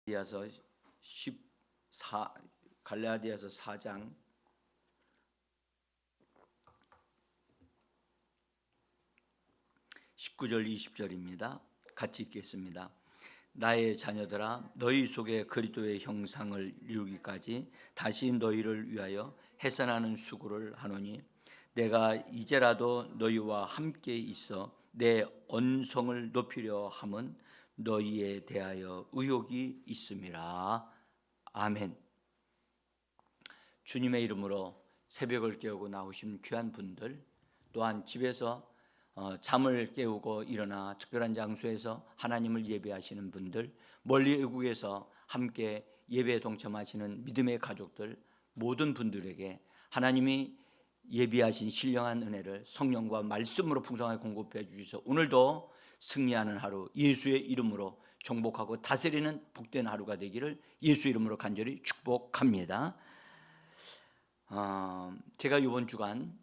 갈라디아서 14 갈라디아서 4장 19절 20절입니다. 같이 읽겠습니다. 나의 자녀들아, 너희 속에 그리스도의 형상을 이루기까지 다시 너희를 위하여 해산하는 수고를 하노니, 내가 이제라도 너희와 함께 있어 내 언성을 높이려 함은 너희에 대하여 의욕이 있음이라. 아멘. 주님의 이름으로 새벽을 깨우고 나오신 귀한 분들, 또한 집에서 잠을 깨우고 일어나 특별한 장소에서 하나님을 예배하시는 분들, 멀리 외국에서 함께 예배에 동참하시는 믿음의 가족들, 모든 분들에게 하나님이 예비하신 신령한 은혜를 성령과 말씀으로 풍성하게 공급해 주셔서 오늘도 승리하는 하루, 예수의 이름으로 정복하고 다스리는 복된 하루가 되기를 예수 이름으로 간절히 축복합니다. 제가 이번 주간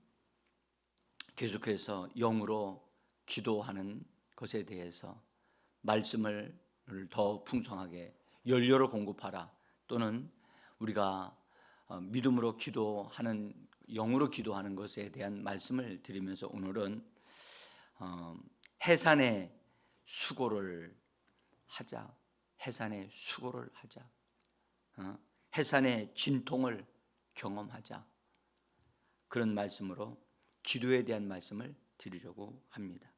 계속해서 영으로 기도하는 것에 대해서 말씀을 더 풍성하게 연료를 공급하라, 또는 우리가 믿음으로 기도하는, 영으로 기도하는 것에 대한 말씀을 드리면서 오늘은 해산의 수고를 하자, 해산의 수고를 하자, 해산의 진통을 경험하자, 그런 말씀으로 기도에 대한 말씀을 드리려고 합니다.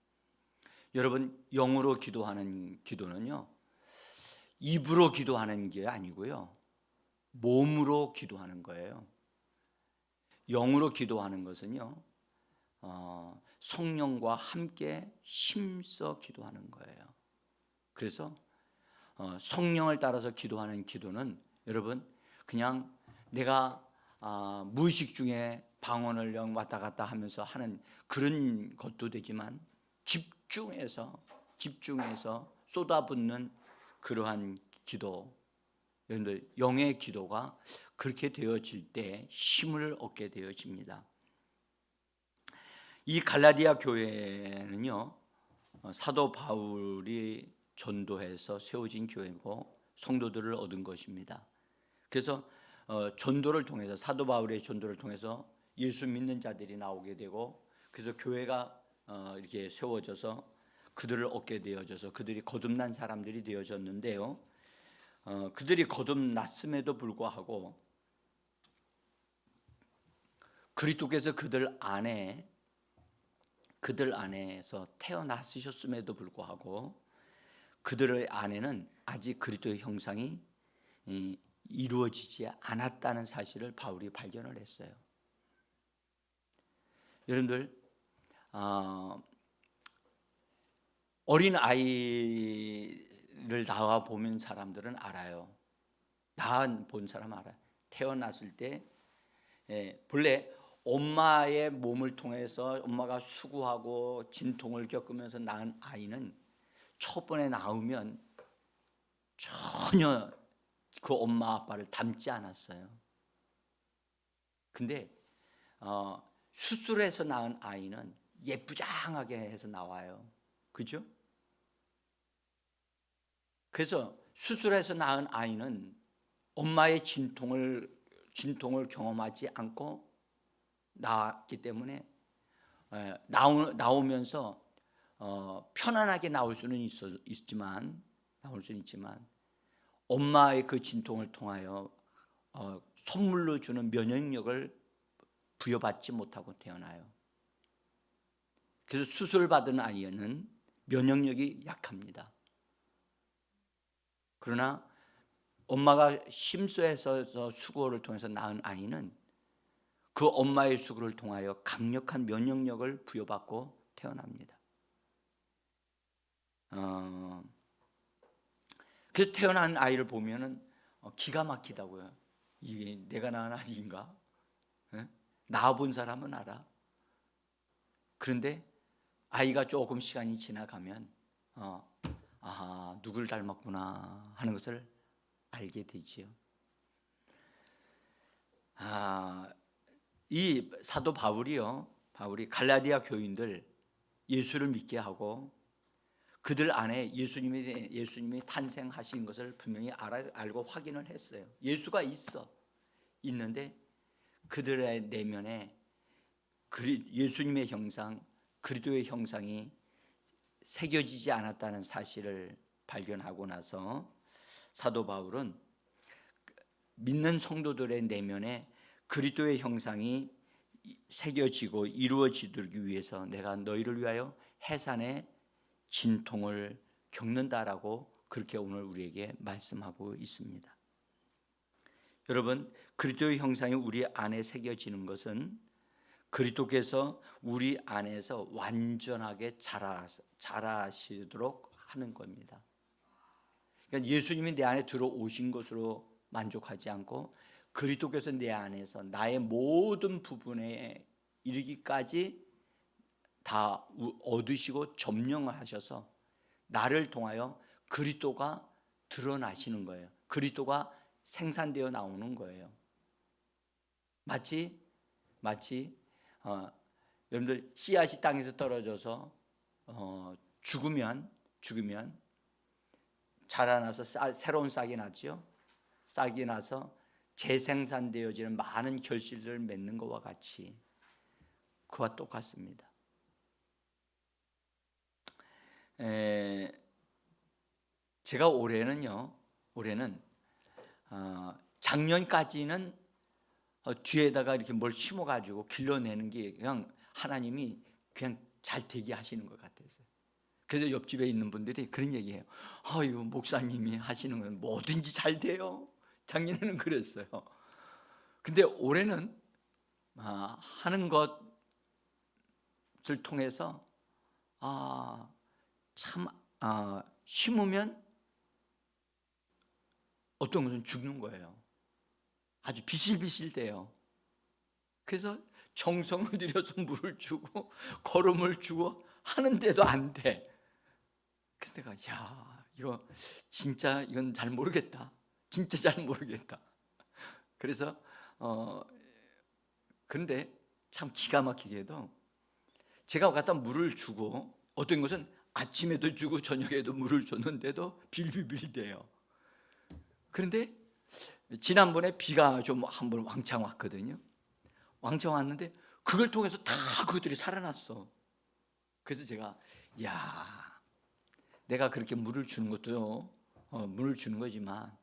여러분, 영으로 기도하는 기도는요, 입으로 기도하는 게 아니고요, 몸으로 기도하는 거예요. 영으로 기도하는 것은요, 성령과 함께 힘써 기도하는 거예요. 그래서 성령을 따라서 기도하는 기도는 여러분, 그냥 내가 무의식 중에 방언을 왔다 갔다 하면서 하는 그런 것도 되지만, 집중해서 쏟아붓는 그러한 기도, 여러분들 영의 기도가 그렇게 되어질 때 힘을 얻게 되어집니다. 이 갈라디아 교회는요, 사도 바울이 전도해서 세워진 교회고 성도들을 얻은 것입니다. 그래서 전도를 통해서, 사도 바울의 전도를 통해서 예수 믿는 자들이 나오게 되고, 그래서 교회가 이렇게 세워져서 그들을 얻게 되어져서 그들이 거듭난 사람들이 되어졌는데요, 그들이 거듭났음에도 불구하고 그리스도께서 그들 안에서 태어나셨음에도 불구하고 그들의 안에는 아직 그리스도의 형상이 이루어지지 않았다는 사실을 바울이 발견을 했어요. 여러분들, 어린 아이를 낳아 보면 사람들은 알아요. 낳아 본 사람 알아요. 태어났을 때 본래 엄마의 몸을 통해서 엄마가 수고하고 진통을 겪으면서 낳은 아이는 첫 번에 낳으면 전혀 그 엄마 아빠를 닮지 않았어요. 근데 수술해서 낳은 아이는 예쁘장하게 해서 나와요. 그죠? 그래서 수술해서 낳은 아이는 엄마의 진통을 경험하지 않고 낳았기 때문에 나오면서 편안하게 나올 수는 있지만 엄마의 그 진통을 통하여 선물로 주는 면역력을 부여받지 못하고 태어나요. 그래서 수술받은 아이는 면역력이 약합니다. 그러나 엄마가 힘써서 수고를 통해서 낳은 아이는 그 엄마의 수고를 통하여 강력한 면역력을 부여받고 태어납니다. 그래서 태어난 아이를 보면은 기가 막히다고요. 이게 내가 낳은 아이인가? 낳아본 사람은 알아. 그런데 아이가 조금 시간이 지나가면 누굴 닮았구나 하는 것을 알게 되지요. 이 사도 바울이 갈라디아 교인들 예수를 믿게 하고 그들 안에 예수님이 탄생하신 것을 분명히 알고 확인을 했어요. 예수가 있는데 그들의 내면에 예수님의 형상, 그리스도의 형상이 새겨지지 않았다는 사실을 발견하고 나서 사도 바울은 믿는 성도들의 내면에 그리스도의 형상이 새겨지고 이루어지기 위해서 내가 너희를 위하여 해산의 진통을 겪는다라고 그렇게 오늘 우리에게 말씀하고 있습니다. 여러분, 그리스도의 형상이 우리 안에 새겨지는 것은 그리스도께서 우리 안에서 완전하게 자라시도록 하는 겁니다. 그러니까 예수님이 내 안에 들어오신 것으로 만족하지 않고 그리스도께서 내 안에서 나의 모든 부분에 이르기까지 다 얻으시고 점령을 하셔서 나를 통하여 그리스도가 드러나시는 거예요. 그리스도가 생산되어 나오는 거예요. 마치 여러분들 씨앗이 땅에서 떨어져서 죽으면 자라나서 새로운 싹이 나죠. 싹이 나서 재생산되어지는 많은 결실들을 맺는 것과 같이 그와 똑같습니다. 제가 올해는 작년까지는 뒤에다가 이렇게 뭘 심어가지고 길러내는 게 그냥 하나님이 그냥 잘 되게 하시는 것 같았어요. 그래서 옆집에 있는 분들이 그런 얘기해요. 이거 목사님이 하시는 건 뭐든지 잘 돼요. 작년에는 그랬어요. 근데 올해는 하는 것을 통해서 심으면 어떤 것은 죽는 거예요. 아주 비실비실돼요. 그래서 정성을 들여서 물을 주고 거름을 주고 하는데도 안 돼. 그래서 내가 이거 진짜 이건 잘 모르겠다. 진짜 잘 모르겠다. 그래서 근데 참 기가 막히게도 제가 갖다 물을 주고 어떤 것은 아침에도 주고 저녁에도 물을 줬는데도 빌빌빌대요. 그런데 지난번에 비가 좀 한번 왕창 왔거든요. 왕창 왔는데 그걸 통해서 다 그것들이 살아났어. 그래서 제가 내가 그렇게 물을 주는 것도 물을 주는 거지만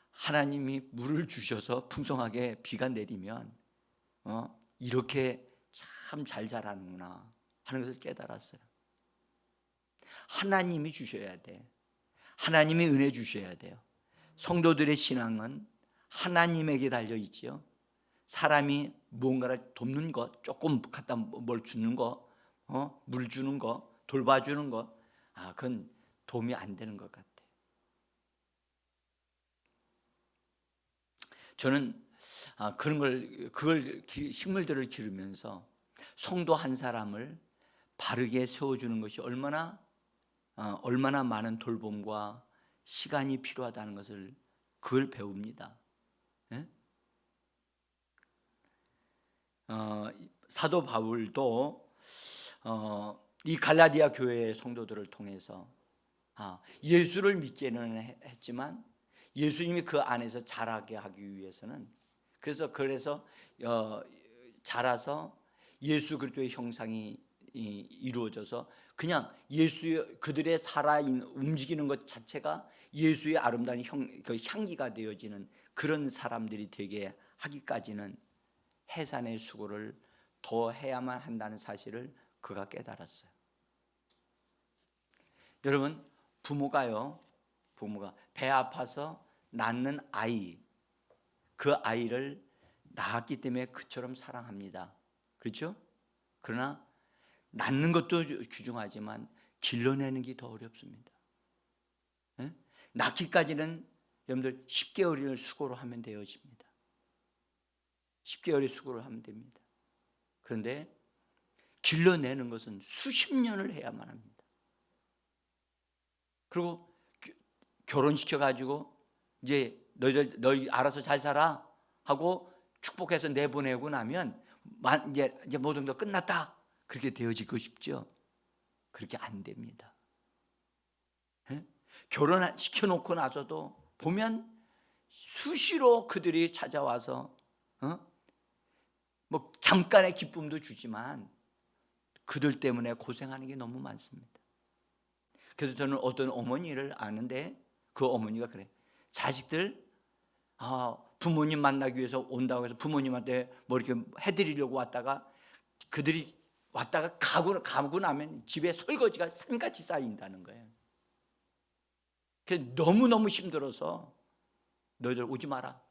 하나님이 물을 주셔서 풍성하게 비가 내리면 이렇게 참 잘 자라는구나 하는 것을 깨달았어요. 하나님이 주셔야 돼. 하나님이 은혜 주셔야 돼요. 성도들의 신앙은 하나님에게 달려 있지요. 사람이 무언가를 돕는 것, 조금 갖다 뭘 주는 거, 물 주는 거, 돌봐주는 거, 그건 도움이 안 되는 것 같아요. 저는 그걸 식물들을 기르면서 성도 한 사람을 바르게 세워주는 것이 얼마나 많은 돌봄과 시간이 필요하다는 것을 그걸 배웁니다. 예? 사도 바울도 이 갈라디아 교회의 성도들을 통해서 예수를 믿기는 했지만 예수님이 그 안에서 자라게 하기 위해서는 그래서 자라서 예수 그리스도의 형상이 이루어져서 그냥 그들의 움직이는 것 자체가 예수의 아름다운 향기가 되어지는 그런 사람들이 되게 하기까지는 해산의 수고를 더 해야만 한다는 사실을 그가 깨달았어요. 여러분, 부모가 배 아파서 낳는 아이, 그 아이를 낳았기 때문에 그처럼 사랑합니다. 그렇죠? 그러나 낳는 것도 귀중하지만 길러내는 게 더 어렵습니다. 네? 낳기까지는 여러분들 10개월을 수고를 하면 되어집니다. 10개월의 수고를 하면 됩니다. 그런데 길러내는 것은 수십 년을 해야만 합니다. 그리고 결혼시켜가지고 이제 너희 알아서 잘 살아 하고 축복해서 내보내고 나면 이제 모든 게 끝났다 그렇게 되어지고 싶죠. 그렇게 안 됩니다. 결혼시켜놓고 나서도 보면 수시로 그들이 찾아와서 뭐 잠깐의 기쁨도 주지만 그들 때문에 고생하는 게 너무 많습니다. 그래서 저는 어떤 어머니를 아는데 그 어머니가 그래. 자식들 부모님 만나기 위해서 온다고 해서 부모님한테 뭐 이렇게 해드리려고 왔다가 그들이 왔다가 가고 나면 집에 설거지가 산같이 쌓인다는 거예요. 그래서 너무너무 힘들어서 너희들 오지 마라.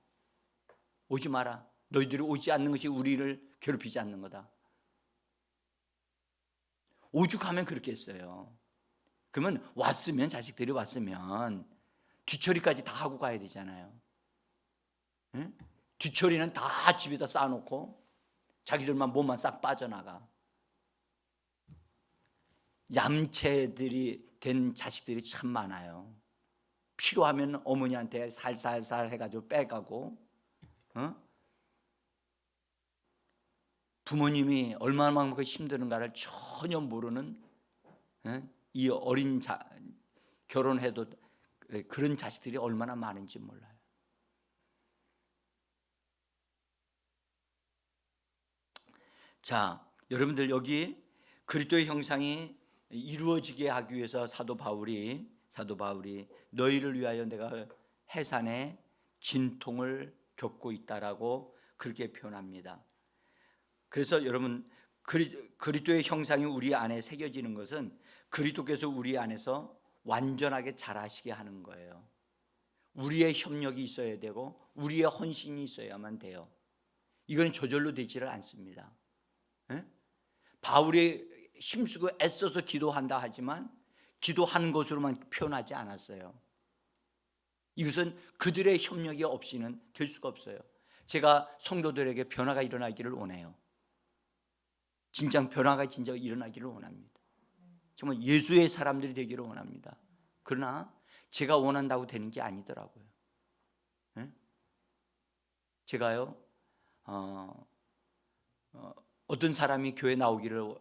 오지 마라. 너희들이 오지 않는 것이 우리를 괴롭히지 않는 거다. 오죽하면 그렇게 했어요. 그러면 자식들이 왔으면 뒤처리까지 다 하고 가야 되잖아요. 응? 뒤처리는 다 집에다 쌓아놓고 자기들만 몸만 싹 빠져나가. 얌체들이 된 자식들이 참 많아요. 필요하면 어머니한테 살살살 해가지고 빼가고, 부모님이 얼마만큼 힘드는가를 전혀 모르는 이 어린 결혼해도 그런 자식들이 얼마나 많은지 몰라요. 자, 여러분들 여기 그리스도의 형상이 이루어지게 하기 위해서 사도 바울이 너희를 위하여 내가 해산에 진통을 겪고 있다라고 그렇게 표현합니다. 그래서 여러분 그리스도의 형상이 우리 안에 새겨지는 것은 그리스도께서 우리 안에서 완전하게 자라시게 하는 거예요. 우리의 협력이 있어야 되고 우리의 헌신이 있어야만 돼요. 이건 저절로 되지를 않습니다. 바울이 힘쓰고 애써서 기도한다 하지만 기도하는 것으로만 표현하지 않았어요. 이것은 그들의 협력이 없이는 될 수가 없어요. 제가 성도들에게 변화가 일어나기를 원해요. 진짜 변화가 진짜 일어나기를 원합니다. 정말 예수의 사람들이 되기를 원합니다. 그러나 제가 원한다고 되는 게 아니더라고요. 제가요 어떤 사람이 교회 나오기를,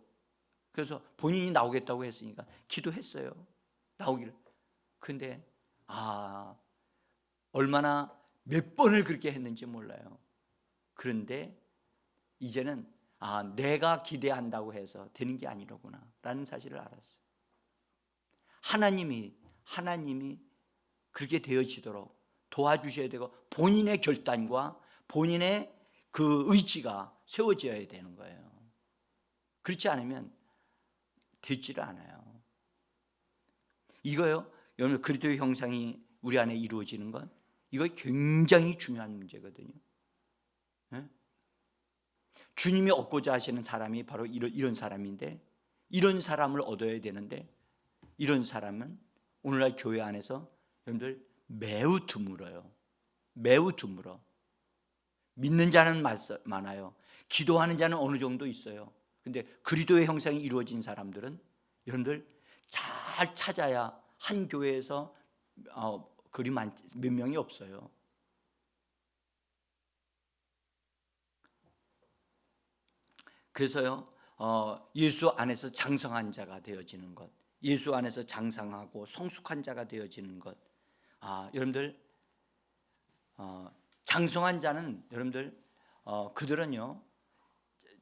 그래서 본인이 나오겠다고 했으니까 기도했어요. 나오기를. 근데 얼마나 몇 번을 그렇게 했는지 몰라요. 그런데 이제는 내가 기대한다고 해서 되는 게 아니로구나 라는 사실을 알았어요. 하나님이 그렇게 되어지도록 도와주셔야 되고 본인의 결단과 본인의 그 의지가 세워져야 되는 거예요. 그렇지 않으면 되지를 않아요. 이거요, 여러분 그리스도의 형상이 우리 안에 이루어지는 건 이거 굉장히 중요한 문제거든요. 주님이 얻고자 하시는 사람이 바로 이런 사람인데, 이런 사람을 얻어야 되는데 이런 사람은 오늘날 교회 안에서 여러분들 매우 드물어요. 매우 드물어. 믿는 자는 많아요. 기도하는 자는 어느 정도 있어요. 근데 그리스도의 형상이 이루어진 사람들은 여러분들 잘 찾아야 한 교회에서 그리 몇 명이 없어요. 그래서요 예수 안에서 장성한 자가 되어지는 것, 예수 안에서 장성하고 성숙한 자가 되어지는 것. 여러분들 장성한 자는 여러분들 그들은요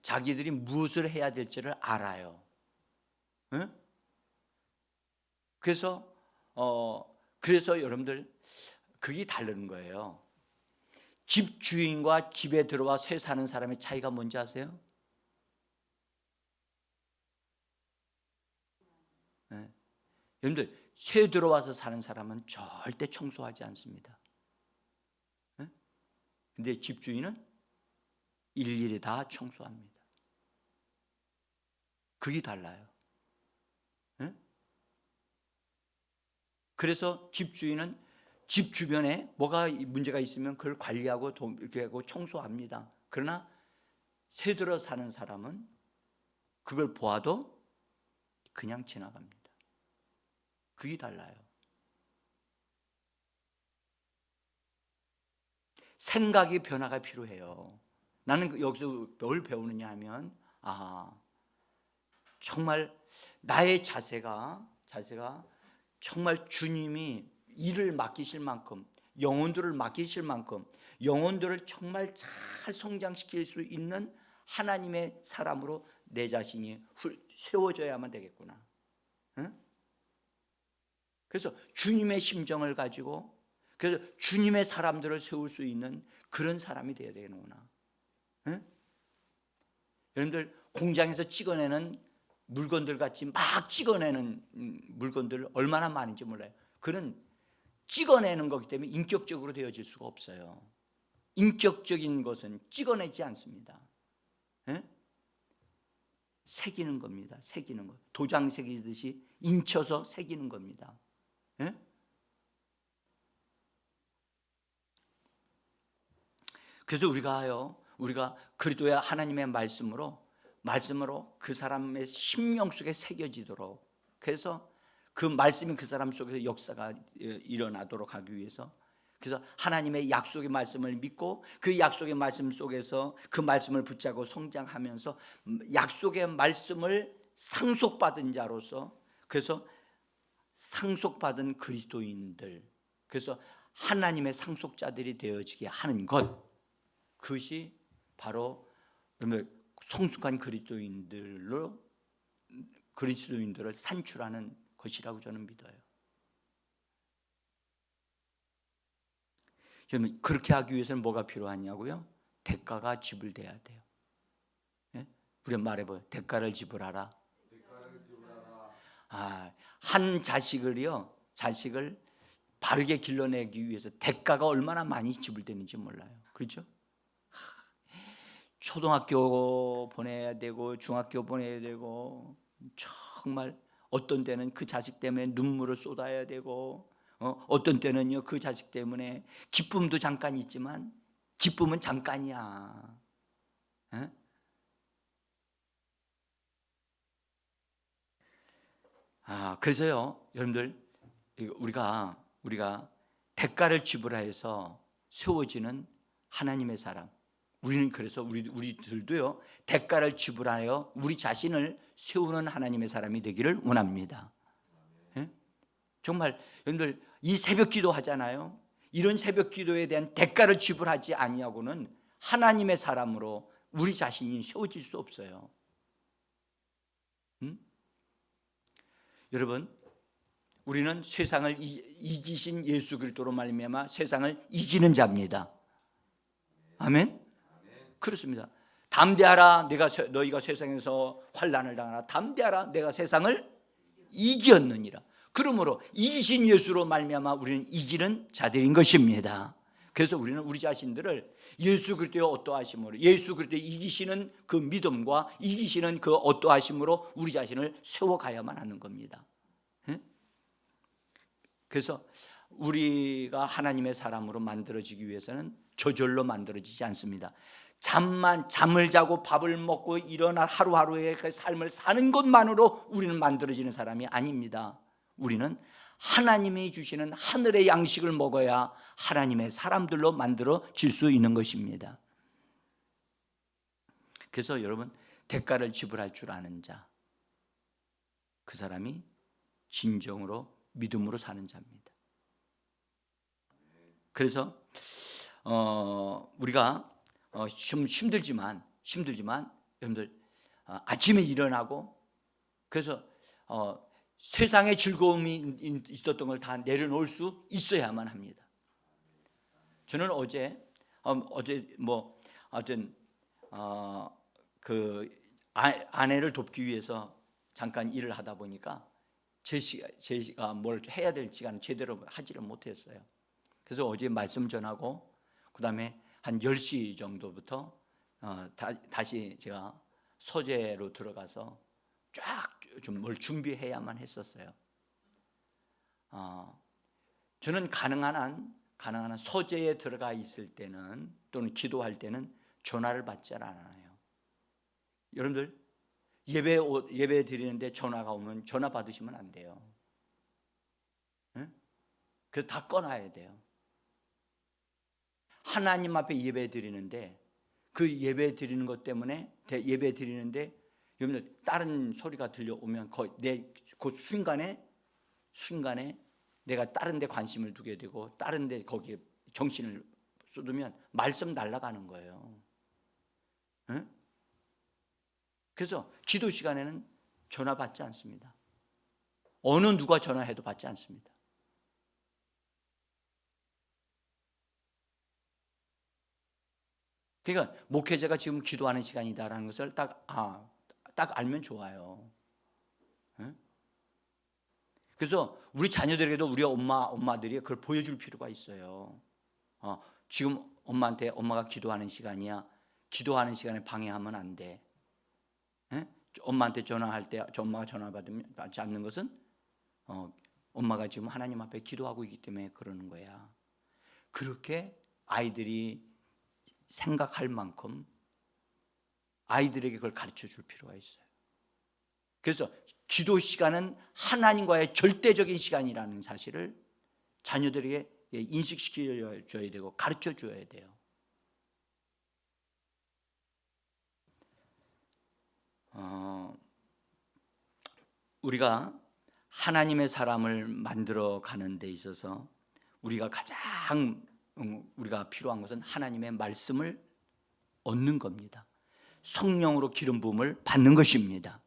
자기들이 무엇을 해야 될지를 알아요. 그래서 여러분들 그게 다른 거예요. 집 주인과 집에 들어와 새 사는 사람의 차이가 뭔지 아세요? 여러분들 새 들어와서 사는 사람은 절대 청소하지 않습니다. 근데 집주인은 일일이 다 청소합니다. 그게 달라요. 그래서 집주인은 집 주변에 뭐가 문제가 있으면 그걸 관리하고 이렇게 하고 청소합니다. 그러나 새 들어 사는 사람은 그걸 보아도 그냥 지나갑니다. 그게 달라요. 생각의 변화가 필요해요. 나는 여기서 뭘 배우느냐 하면 정말 나의 자세가 정말 주님이 일을 맡기실 만큼, 영혼들을 맡기실 만큼, 영혼들을 정말 잘 성장시킬 수 있는 하나님의 사람으로 내 자신이 세워져야만 되겠구나. 응? 그래서 주님의 심정을 가지고, 그래서 주님의 사람들을 세울 수 있는 그런 사람이 되어야 되겠구나. 응? 여러분들 공장에서 찍어내는 물건들 같이 막 찍어내는 물건들 얼마나 많은지 몰라요. 그는 찍어내는 거기 때문에 인격적으로 되어질 수가 없어요. 인격적인 것은 찍어내지 않습니다. 예? 새기는 겁니다. 새기는 것. 도장 새기듯이 인쳐서 새기는 겁니다. 예? 그래서 우리가 그리스도의 하나님의 말씀으로 그 사람의 심령 속에 새겨지도록, 그래서 그 말씀이 그 사람 속에서 역사가 일어나도록 하기 위해서, 그래서 하나님의 약속의 말씀을 믿고 그 약속의 말씀 속에서 그 말씀을 붙잡고 성장하면서 약속의 말씀을 상속받은 자로서, 그래서 상속받은 그리스도인들, 그래서 하나님의 상속자들이 되어지게 하는 것, 그것이 바로 성숙한 그리스도인들을 산출하는 것이라고 저는 믿어요. 그렇게 하기 위해서는 뭐가 필요하냐고요? 대가가 지불돼야 돼요. 예? 우리 말해봐요. 대가를 지불하라. 한 자식을 바르게 길러내기 위해서 대가가 얼마나 많이 지불되는지 몰라요. 그렇죠? 초등학교 보내야 되고 중학교 보내야 되고, 정말 어떤 때는 그 자식 때문에 눈물을 쏟아야 되고, 어떤 때는요 그 자식 때문에 기쁨도 잠깐 있지만 기쁨은 잠깐이야. 에? 그래서요 여러분들, 우리가 대가를 지불하여서 세워지는 하나님의 사람, 우리는 그래서 우리들도요 대가를 지불하여 우리 자신을 세우는 하나님의 사람이 되기를 원합니다. 예? 정말 여러분들 이 새벽 기도 하잖아요. 이런 새벽 기도에 대한 대가를 지불하지 아니하고는 하나님의 사람으로 우리 자신이 세워질 수 없어요. 여러분, 우리는 세상을 이기신 예수 그리스도로 말미암아 세상을 이기는 자입니다. 아멘. 그렇습니다. 담대하라, 너희가 세상에서 환난을 당하라. 담대하라, 내가 세상을 이겼느니라. 그러므로 이기신 예수로 말미암아 우리는 이기는 자들인 것입니다. 그래서 우리는 우리 자신들을 예수 그리스도의 어떠하심으로, 예수 그리스도의 이기시는 그 믿음과 이기시는 그 어떠하심으로 우리 자신을 세워가야만 하는 겁니다. 그래서 우리가 하나님의 사람으로 만들어지기 위해서는 저절로 만들어지지 않습니다. 잠을 자고 밥을 먹고 일어나 하루하루의 그 삶을 사는 것만으로 우리는 만들어지는 사람이 아닙니다. 우리는 하나님이 주시는 하늘의 양식을 먹어야 하나님의 사람들로 만들어질 수 있는 것입니다. 그래서 여러분, 대가를 지불할 줄 아는 자, 그 사람이 진정으로 믿음으로 사는 자입니다. 그래서 우리가 좀 힘들지만 여러분들 아침에 일어나고, 그래서 세상의 즐거움이 있었던 걸 다 내려놓을 수 있어야만 합니다. 저는 어제 그 아내를 돕기 위해서 잠깐 일을 하다 보니까 제가 뭘 해야 될 시간을 제대로 하지를 못했어요. 그래서 어제 말씀 전하고 그 다음에 한 10시 정도부터 다시 제가 서재로 들어가서 쫙 좀 뭘 준비해야만 했었어요. 저는 가능한 한 서재에 들어가 있을 때는, 또는 기도할 때는 전화를 받지 않아요. 여러분들 예배 드리는데 전화가 오면 전화 받으시면 안 돼요. 네? 그래서 다 꺼놔야 돼요. 하나님 앞에 예배 드리는데, 그 예배 드리는 것 때문에 예배 드리는데 여러분들 다른 소리가 들려오면 그 순간에 순간에 내가 다른 데 관심을 두게 되고 다른 데 거기에 정신을 쏟으면 말씀 날아가는 거예요. 응? 그래서 기도 시간에는 전화 받지 않습니다. 어느 누가 전화해도 받지 않습니다. 그러니까 목회자가 지금 기도하는 시간이다라는 것을 딱 알면 좋아요. 응? 그래서 우리 자녀들에게도 우리 엄마들이 그걸 보여줄 필요가 있어요. 지금 엄마한테 엄마가 기도하는 시간이야. 기도하는 시간에 방해하면 안 돼. 응? 엄마한테 전화할 때 엄마가 전화 받지 않는 것은 엄마가 지금 하나님 앞에 기도하고 있기 때문에 그러는 거야. 그렇게 아이들이 생각할 만큼 아이들에게 그걸 가르쳐 줄 필요가 있어요. 그래서 기도 시간은 하나님과의 절대적인 시간이라는 사실을 자녀들에게 인식시켜 줘야 되고 가르쳐 줘야 돼요. 우리가 하나님의 사람을 만들어 가는 데 있어서 우리가 가장 우리가 필요한 것은 하나님의 말씀을 얻는 겁니다. 성령으로 기름 부음을 받는 것입니다.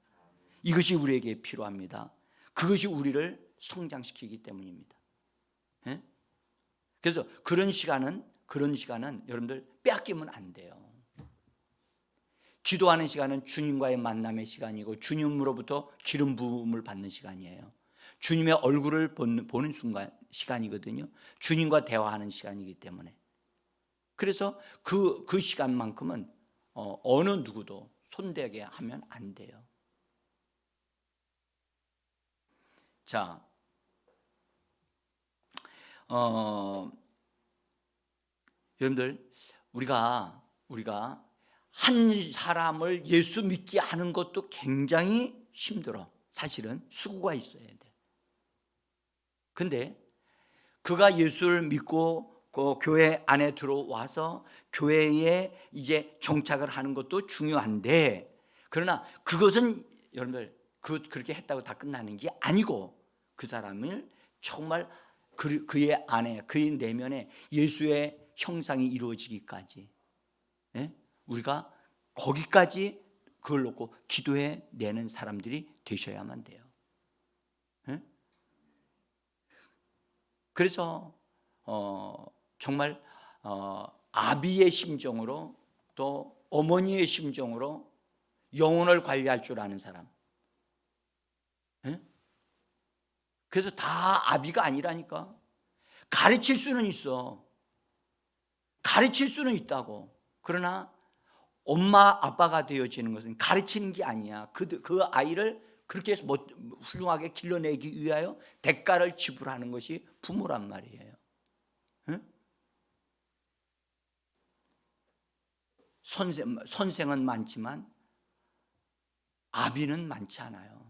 이것이 우리에게 필요합니다. 그것이 우리를 성장시키기 때문입니다. 예? 그래서 그런 시간은 여러분들 빼앗기면 안 돼요. 기도하는 시간은 주님과의 만남의 시간이고 주님으로부터 기름 부음을 받는 시간이에요. 주님의 얼굴을 보는 시간이거든요. 주님과 대화하는 시간이기 때문에. 그래서 그 시간만큼은 어느 누구도 손대게 하면 안 돼요. 자, 여러분들 우리가 한 사람을 예수 믿게 하는 것도 굉장히 힘들어. 사실은 수고가 있어야 돼. 근데 그가 예수를 믿고 그 교회 안에 들어와서 교회에 이제 정착을 하는 것도 중요한데, 그러나 그것은 여러분들 그렇게 했다고 다 끝나는 게 아니고 그 사람을 정말 그의 안에, 그의 내면에 예수의 형상이 이루어지기까지, 예? 우리가 거기까지 그걸 놓고 기도해 내는 사람들이 되셔야만 돼요. 예? 그래서 정말 아비의 심정으로 또 어머니의 심정으로 영혼을 관리할 줄 아는 사람. 예? 그래서 다 아비가 아니라니까. 가르칠 수는 있어. 가르칠 수는 있다고. 그러나 엄마 아빠가 되어지는 것은 가르치는 게 아니야. 그 아이를 그렇게 해서 훌륭하게 길러내기 위하여 대가를 지불하는 것이 부모란 말이에요. 응? 선생은 많지만 아비는 많지 않아요.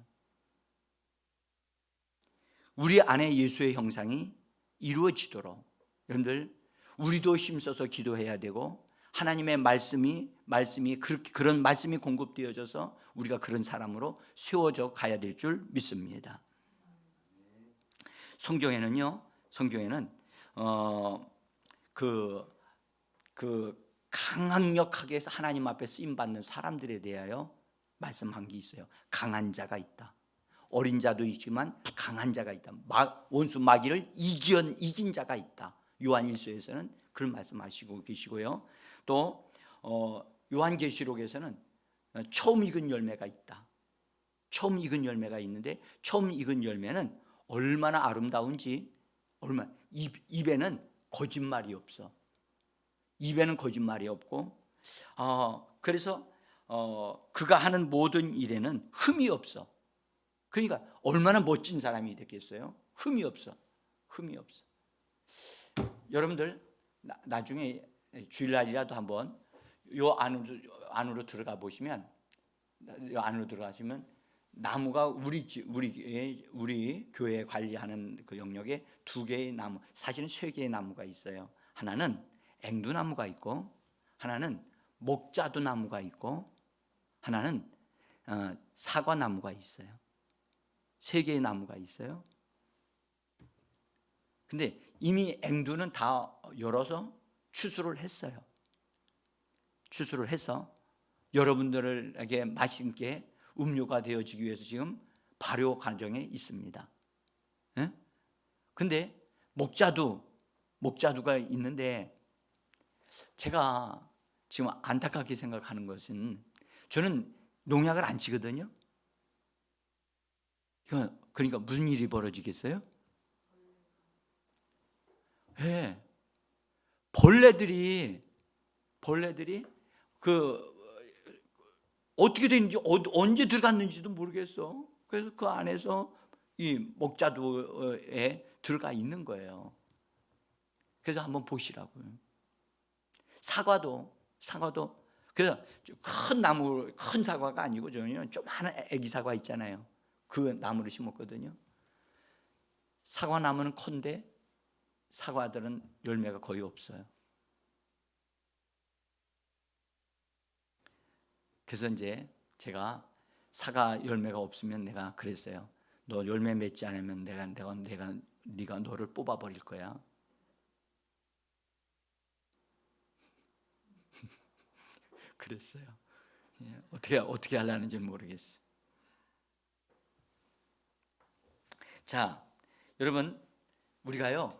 우리 안에 예수의 형상이 이루어지도록 여러분들 우리도 힘써서 기도해야 되고, 하나님의 말씀이 그런 말씀이 공급되어져서 우리가 그런 사람으로 세워져 가야 될 줄 믿습니다. 성경에는 강력하게 해서 하나님 앞에 쓰임 받는 사람들에 대하여 말씀한 게 있어요. 강한 자가 있다. 어린 자도 있지만 강한 자가 있다. 원수 마귀를 이긴 자가 있다. 요한일서에서는 그런 말씀하시고 계시고요. 또 요한계시록에서는 처음 익은 열매가 있다. 처음 익은 열매가 있는데, 처음 익은 열매는 얼마나 아름다운지, 입에는 거짓말이 없어. 입에는 거짓말이 없고, 그래서 그가 하는 모든 일에는 흠이 없어. 그러니까 얼마나 멋진 사람이 됐겠어요? 흠이 없어. 여러분들 나중에 주일날이라도 한번 요 안으로 들어가 보시면, 요 안으로 들어가시면 나무가 우리 교회 관리하는 그 영역에 2개의 나무, 사실은 3개의 나무가 있어요. 하나는 앵두나무가 있고, 하나는 목자두 나무가 있고, 하나는 사과나무가 있어요. 3개의 나무가 있어요. 근데 이미 앵두는 다 열어서 추수를 했어요. 추수를 해서 여러분들에게 맛있게 음료가 되어지기 위해서 지금 발효 과정에 있습니다. 예? 근데 목자두가 있는데 제가 지금 안타깝게 생각하는 것은 저는 농약을 안 치거든요. 그러니까 무슨 일이 벌어지겠어요? 예. 벌레들이 그 어떻게 됐는지 언제 들어갔는지도 모르겠어. 그래서 그 안에서 이 목자두에 들어가 있는 거예요. 그래서 한번 보시라고요. 사과도 그래서 큰 나무, 큰 사과가 아니고 저는요 조그마한 애기 사과 있잖아요. 그 나무를 심었거든요. 사과 나무는 큰데 사과들은 열매가 거의 없어요. 그래서 이제 제가 사과 열매가 없으면 내가 그랬어요. 너 열매 맺지 않으면 네가 너를 뽑아 버릴 거야. 그랬어요. 예, 어떻게 하려는지 모르겠어요. 자, 여러분 우리가요,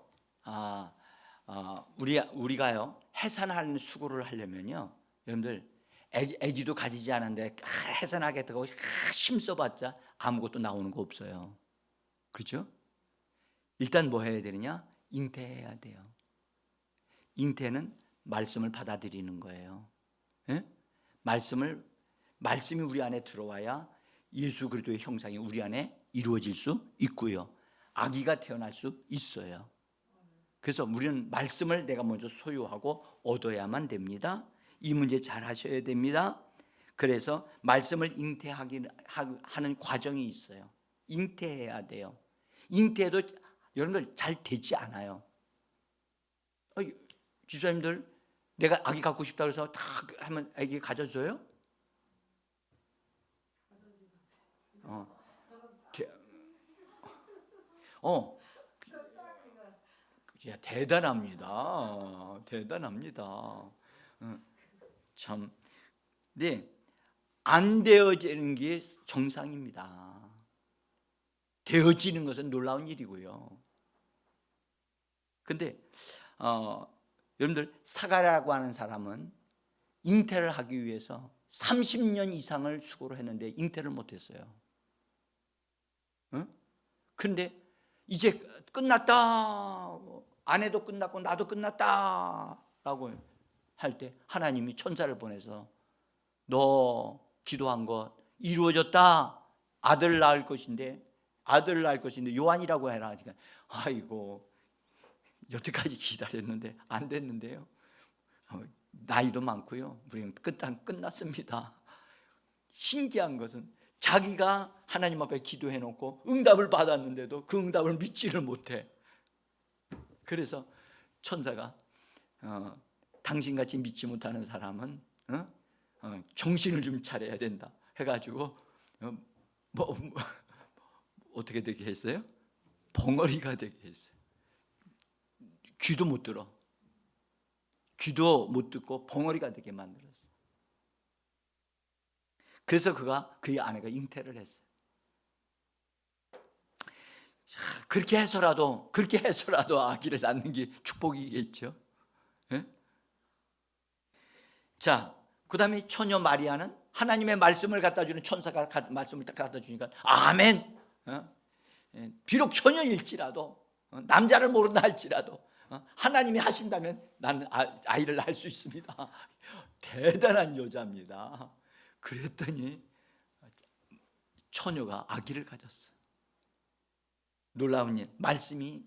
우리가요 해산하는 수고를 하려면요, 여러분들 애기도 가지지 않은데 해산하겠다고 힘써봤자 아무것도 나오는 거 없어요. 그렇죠? 일단 뭐 해야 되느냐? 잉태해야 돼요. 잉태는 말씀을 받아들이는 거예요. 예? 말씀이 우리 안에 들어와야 예수 그리스도의 형상이 우리 안에 이루어질 수 있고요. 아기가 태어날 수 있어요. 그래서 우리는 말씀을 내가 먼저 소유하고 얻어야만 됩니다. 이 문제 잘 하셔야 됩니다. 그래서 말씀을 잉태하는 과정이 있어요. 잉태해야 돼요. 잉태도 여러분들 잘 되지 않아요. 집사님들 내가 아기 갖고 싶다 그래서 다 하면 아기 가져줘요? 대단합니다. 참, 네, 안 되어지는 게 정상입니다. 되어지는 것은 놀라운 일이고요. 근데 여러분들 사가라고 하는 사람은 잉태를 하기 위해서 30년 이상을 수고를 했는데 잉태를 못했어요. 그런데 이제 끝났다, 아내도 끝났고 나도 끝났다라고 할 때 하나님이 천사를 보내서 너 기도한 것 이루어졌다. 아들을 낳을 것인데 요한이라고 해라. 그러니까 아이고 여태까지 기다렸는데 안 됐는데요. 나이도 많고요. 우리는 끝났습니다. 신기한 것은 자기가 하나님 앞에 기도해 놓고 응답을 받았는데도 그 응답을 믿지를 못해. 그래서 천사가 당신같이 믿지 못하는 사람은 정신을 좀 차려야 된다 해가지고 어떻게 되게 했어요? 벙어리가 되게 했어요. 귀도 못 듣고 벙어리가 되게 만들었어요. 그래서 그의 아내가 잉태를 했어요. 그렇게 해서라도 아기를 낳는 게 축복이겠죠. 네? 자, 그 다음에 처녀 마리아는 하나님의 말씀을 갖다 주는 천사가 말씀을 딱 갖다 주니까 아멘. 비록 처녀일지라도 남자를 모른다 할지라도 하나님이 하신다면 나는 아이를 낳을 수 있습니다. 대단한 여자입니다. 그랬더니 처녀가 아기를 가졌어. 놀라운 일, 말씀이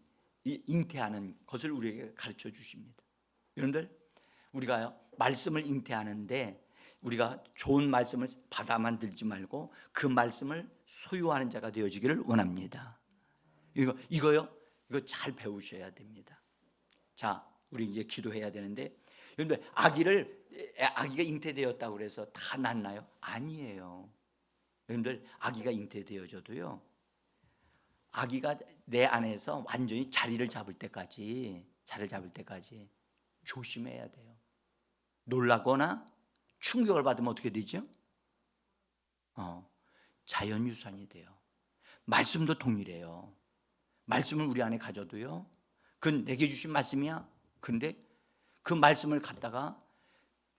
잉태하는 것을 우리에게 가르쳐 주십니다. 여러분들, 우리가요 말씀을 잉태하는데 우리가 좋은 말씀을 받아만 들지 말고 그 말씀을 소유하는 자가 되어지기를 원합니다. 이거 잘 배우셔야 됩니다. 자, 우리 이제 기도해야 되는데, 여러분들 아기가 잉태되었다고 그래서 다 낳나요? 아니에요. 여러분들 아기가 잉태되어져도요, 아기가 내 안에서 완전히 자리를 잡을 때까지 조심해야 돼요. 놀라거나 충격을 받으면 어떻게 되죠? 자연유산이 돼요. 말씀도 동일해요. 말씀을 우리 안에 가져도요, 그건 내게 주신 말씀이야. 근데 그 말씀을 갖다가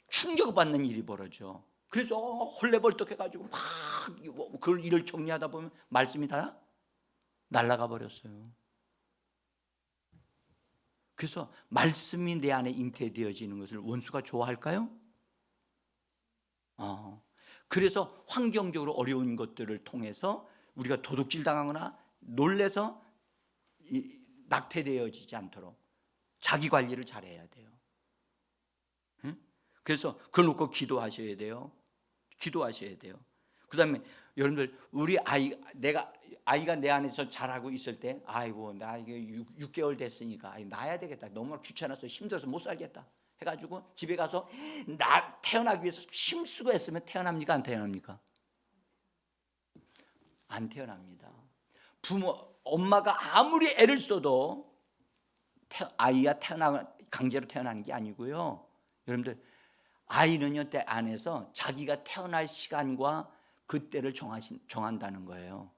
충격받는 일이 벌어져. 그래서 헐레벌떡해가지고 막 그걸 일을 정리하다 보면 말씀이 다 날아가 버렸어요. 그래서 말씀이 내 안에 잉태되어지는 것을 원수가 좋아할까요? 그래서 환경적으로 어려운 것들을 통해서 우리가 도둑질 당하거나 놀래서 낙태되어지지 않도록 자기 관리를 잘해야 돼요. 그래서 그걸 놓고 기도하셔야 돼요. 그 다음에 여러분들, 우리 아이가 내 안에서 자라고 있을 때, 아이고 나 이게 6개월 됐으니까 낳아야 되겠다, 너무 귀찮아서 힘들어서 못 살겠다 해가지고 집에 가서 나 태어나기 위해서 힘쓰고 했으면 태어납니까? 안 태어납니까? 안 태어납니다. 엄마가 아무리 애를 써도 아이가 강제로 태어나는 게 아니고요. 여러분들, 아이는요, 때 안에서 자기가 태어날 시간과 그때를 정한다는 거예요.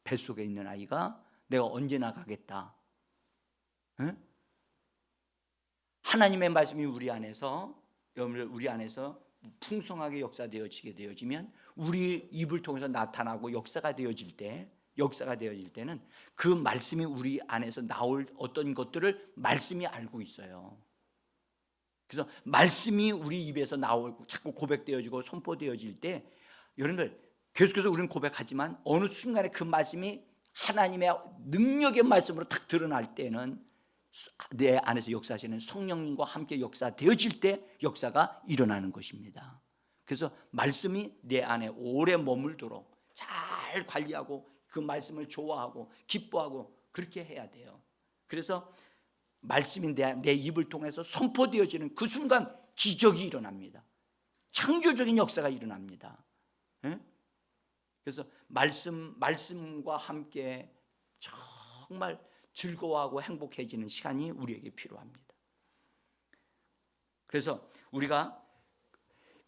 뱃속에 있는 아이가 내가 언제 나가겠다. 응? 하나님의 말씀이 우리 안에서 풍성하게 역사되어지게 되어지면, 우리 입을 통해서 나타나고 역사가 되어질 때는 그 말씀이 우리 안에서 나올 어떤 것들을 말씀이 알고 있어요. 그래서 말씀이 우리 입에서 나오고 자꾸 고백되어지고 선포되어질 때, 여러분들, 계속해서 우리는 고백하지만 어느 순간에 그 말씀이 하나님의 능력의 말씀으로 탁 드러날 때는 내 안에서 역사하시는 성령님과 함께 역사되어질 때 역사가 일어나는 것입니다. 그래서 말씀이 내 안에 오래 머물도록 잘 관리하고 그 말씀을 좋아하고 기뻐하고 그렇게 해야 돼요. 그래서 말씀이 내 입을 통해서 선포되어지는 그 순간 기적이 일어납니다. 창조적인 역사가 일어납니다. 그래서 말씀과 함께 정말 즐거워하고 행복해지는 시간이 우리에게 필요합니다. 그래서 우리가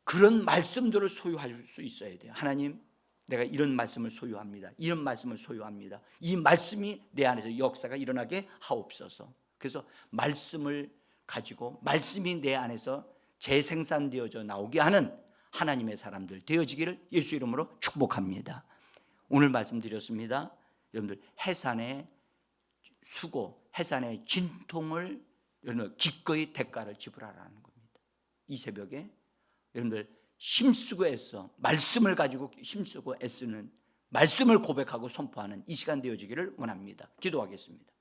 그런 말씀들을 소유할 수 있어야 돼요. 하나님, 내가 이런 말씀을 소유합니다. 이런 말씀을 소유합니다. 이 말씀이 내 안에서 역사가 일어나게 하옵소서. 그래서 말씀을 가지고 말씀이 내 안에서 재생산되어져 나오게 하는 하나님의 사람들 되어지기를 예수 이름으로 축복합니다. 오늘 말씀드렸습니다. 여러분들, 해산의 수고, 해산의 진통을 여러분들 기꺼이 대가를 지불하라는 겁니다. 이 새벽에 여러분들 힘쓰고 애써 말씀을 가지고 힘쓰고 애쓰는, 말씀을 고백하고 선포하는 이 시간 되어지기를 원합니다. 기도하겠습니다.